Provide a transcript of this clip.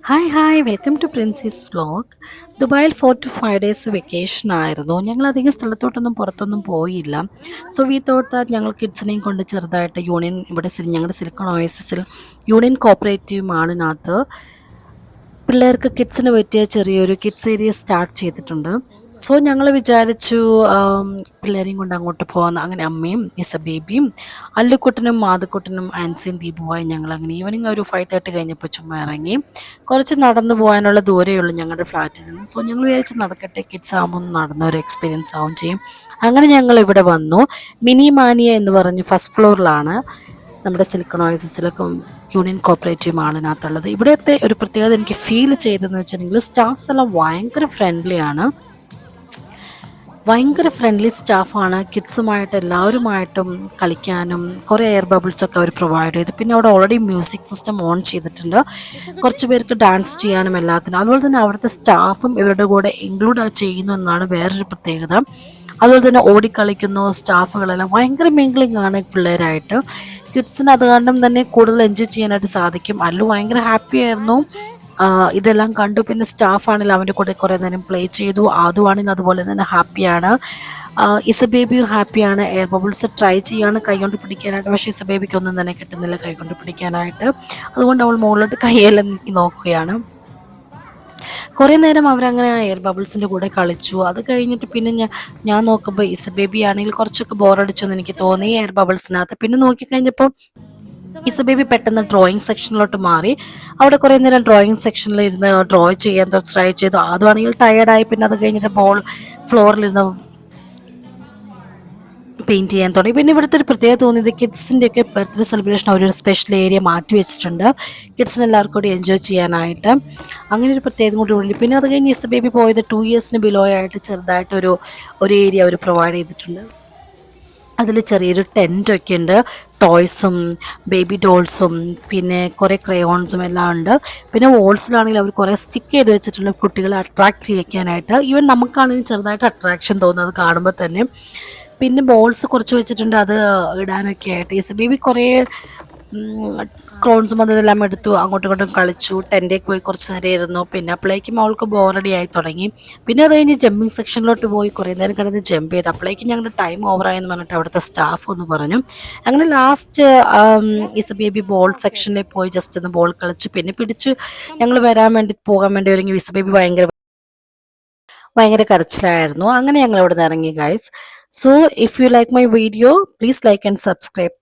Hi welcome to princess vlog. ദുബായിൽ 4 to 5 days vacation ആയിരുന്നു. ഞങ്ങൾ അധികം സ്ഥലത്തോട്ടൊന്നും പുറത്തൊന്നും പോയില്ല. സോ വി തോട്ട് ദാറ്റ് ഞങ്ങൾ കിഡ്സിനെയും കൊണ്ട് ചെറുതായിട്ട് യൂണിയൻ ഇവിടെ ഞങ്ങളുടെ സിലിക്കൺ ഓയസിൽ യൂണിയൻ കോപ്പറേറ്റീവ് മാളിനകത്ത് പിള്ളേർക്ക് കിഡ്സിന് പറ്റിയ ചെറിയൊരു കിഡ്സ് ഏരിയ സ്റ്റാർട്ട് ചെയ്തിട്ടുണ്ട്. സോ ഞങ്ങൾ വിചാരിച്ചു പിള്ളേരെയും കൊണ്ട് അങ്ങോട്ട് പോകാമെന്ന്. അങ്ങനെ അമ്മയും ബേബിയും അല്ലുക്കുട്ടനും മാതുക്കുട്ടനും ആൻസിയും ദീപുവായി ഞങ്ങൾ അങ്ങനെ ഈവനിങ് ഒരു 5:30 കഴിഞ്ഞപ്പോൾ ചുമ്മാ ഇറങ്ങി. കുറച്ച് നടന്നു പോകാനുള്ള ദൂരമേ ഉള്ളൂ ഞങ്ങളുടെ ഫ്ലാറ്റിൽ നിന്ന്. സോ ഞങ്ങൾ വിചാരിച്ച് നടക്കട്ടെ, കിഡ്സ് ആകുമ്പോൾ ഒന്ന് നടന്ന ഒരു എക്സ്പീരിയൻസ് ആവും ചെയ്യും. അങ്ങനെ ഞങ്ങൾ ഇവിടെ വന്നു. മിനി മാനിയ എന്ന് പറഞ്ഞ് ഫസ്റ്റ് ഫ്ലോറിലാണ് നമ്മുടെ സിലിക്കൺ ഓയസിലൊക്കെ യൂണിയൻ കോപ്പറേറ്റീവ് മാളിനകത്തുള്ളത്. ഇവിടുത്തെ ഒരു പ്രത്യേകത എനിക്ക് ഫീൽ ചെയ്തതെന്ന് വെച്ചിട്ടുണ്ടെങ്കിൽ സ്റ്റാഫ്സ് എല്ലാം ഭയങ്കര ഫ്രണ്ട്ലി സ്റ്റാഫാണ്. കിഡ്സുമായിട്ട് എല്ലാവരുമായിട്ടും കളിക്കാനും കുറേ എയർ ബബിൾസൊക്കെ അവർ പ്രൊവൈഡ് ചെയ്തു. പിന്നെ അവിടെ ഓൾറെഡി മ്യൂസിക് സിസ്റ്റം ഓൺ ചെയ്തിട്ടുണ്ട്, കുറച്ച് പേർക്ക് ഡാൻസ് ചെയ്യാനും എല്ലാത്തിനും. അതുപോലെ തന്നെ അവിടുത്തെ സ്റ്റാഫും ഇവരുടെ കൂടെ ഇൻക്ലൂഡ് ചെയ്യുന്നു എന്നാണ് വേറൊരു പ്രത്യേകത. അതുപോലെ തന്നെ ഓടിക്കളിക്കുന്നു സ്റ്റാഫുകളെല്ലാം. ഭയങ്കര മിംഗ്ലിംഗ് ആണ് പിള്ളേരായിട്ട്. കിഡ്സിന് അത് കാരണം തന്നെ കൂടുതൽ എൻജോയ് ചെയ്യാനായിട്ട് സാധിക്കും. അല്ലു ഭയങ്കര ഹാപ്പി ആയിരുന്നു ഇതെല്ലാം കണ്ടു. പിന്നെ സ്റ്റാഫാണെങ്കിലും അവൻ്റെ കൂടെ കുറേ നേരം പ്ലേ ചെയ്തു. ആദ്യമാണെങ്കിൽ അതുപോലെ തന്നെ ഹാപ്പിയാണ്. ഇസബേബിയും ഹാപ്പിയാണ്. എയർ ബബിൾസ് ട്രൈ ചെയ്യാണ് കൈകൊണ്ട് പിടിക്കാനായിട്ട്. പക്ഷേ ഇസബേബിക്ക് ഒന്നും തന്നെ കിട്ടുന്നില്ല കൈകൊണ്ട് പിടിക്കാനായിട്ട്. അതുകൊണ്ട് അവൾ മുകളിലോട്ട് കൈയെല്ലാം നീക്കി നോക്കുകയാണ്. കുറേ നേരം അവരങ്ങനെ എയർ ബബിൾസിൻ്റെ കൂടെ കളിച്ചു. അത് കഴിഞ്ഞിട്ട് പിന്നെ ഞാൻ നോക്കുമ്പോൾ ഇസബേബി ആണെങ്കിൽ കുറച്ചൊക്കെ ബോറടിച്ചെന്ന് എനിക്ക് തോന്നി എയർ ബബിൾസിനകത്ത്. പിന്നെ നോക്കിക്കഴിഞ്ഞപ്പോൾ ഇസബേബി പെട്ടെന്ന് ഡ്രോയിങ് സെക്ഷനിലോട്ട് മാറി. അവിടെ കുറേ നേരം ഡ്രോയിങ് സെക്ഷനിൽ ഇരുന്ന് ഡ്രോ ചെയ്യാൻ ട്രൈ ചെയ്തു. അതുമാണെങ്കിൽ ടയേർഡായി. പിന്നെ അത് കഴിഞ്ഞിട്ട് ഫ്ലോറിലിരുന്ന് പെയിൻറ്റ് ചെയ്യാൻ തുടങ്ങി. പിന്നെ ഇവിടുത്തെ ഒരു പ്രത്യേകത തോന്നിയത് കിഡ്സിൻ്റെയൊക്കെ ബർത്ത്ഡേ സെലിബ്രേഷൻ അവരൊരു സ്പെഷ്യൽ ഏരിയ മാറ്റി വെച്ചിട്ടുണ്ട് കിഡ്സിന് എല്ലാവർക്കും കൂടി എൻജോയ് ചെയ്യാനായിട്ട്. അങ്ങനെ ഒരു പ്രത്യേകത കൂടി ഉണ്ട്. പിന്നെ അത് കഴിഞ്ഞ് ഇസ് ബേബി പോയത് 2 years ബിലോ ആയിട്ട് ചെറുതായിട്ടൊരു ഏരിയ അവർ പ്രൊവൈഡ് ചെയ്തിട്ടുണ്ട്. അതിൽ ചെറിയൊരു ടെൻറ്റൊക്കെ ഉണ്ട്, ടോയ്സും ബേബി ഡോൾസും പിന്നെ കുറേ ക്രയോൺസും എല്ലാം ഉണ്ട്. പിന്നെ വോൾസിലാണെങ്കിൽ അവർ കുറേ സ്റ്റിക്ക് ചെയ്ത് വെച്ചിട്ടുള്ള കുട്ടികളെ അട്രാക്റ്റ് ചെയ്യിക്കാനായിട്ട്. ഈവൻ നമുക്കാണെങ്കിൽ ചെറുതായിട്ട് അട്രാക്ഷൻ തോന്നുന്നത് കാണുമ്പോൾ തന്നെ. പിന്നെ ബോൾസ് കുറച്ച് വെച്ചിട്ടുണ്ട്, അത് ഇടാനൊക്കെ ആയിട്ട്. ഈസ് ബേബി കുറേ ക്രോൺസും അതെല്ലാം എടുത്തു അങ്ങോട്ടും ഇങ്ങോട്ടും കളിച്ചു. ടെൻറ്റേക്ക് പോയി കുറച്ച് നേരം ഇരുന്നു. പിന്നെ അപ്പോഴേക്കും അവൾക്ക് ബോറടി ആയി തുടങ്ങി. പിന്നെ അത് കഴിഞ്ഞ് ജമ്പിങ് സെക്ഷനിലോട്ട് പോയി കുറേ നേരം കിടന്ന് ജമ്പ് ചെയ്ത്. അപ്പോഴേക്കും ഞങ്ങളുടെ ടൈം ഓവറായെന്ന് പറഞ്ഞിട്ട് അവിടുത്തെ സ്റ്റാഫ് ഒന്ന് പറഞ്ഞു. അങ്ങനെ ലാസ്റ്റ് ഈസ് ബേബി ബോൾ സെക്ഷനിൽ പോയി ജസ്റ്റ് ഒന്ന് ബോൾ കളിച്ചു. പിന്നെ പിടിച്ചു ഞങ്ങൾ പോകാൻ വേണ്ടി ഒരുങ്ങി. ഈസ് ബേബി ഭയങ്കര കരച്ചിലായിരുന്നു. അങ്ങനെ ഞങ്ങൾ ഇവിടെ നിന്ന് ഇറങ്ങി guys. So if you like my video please like and subscribe.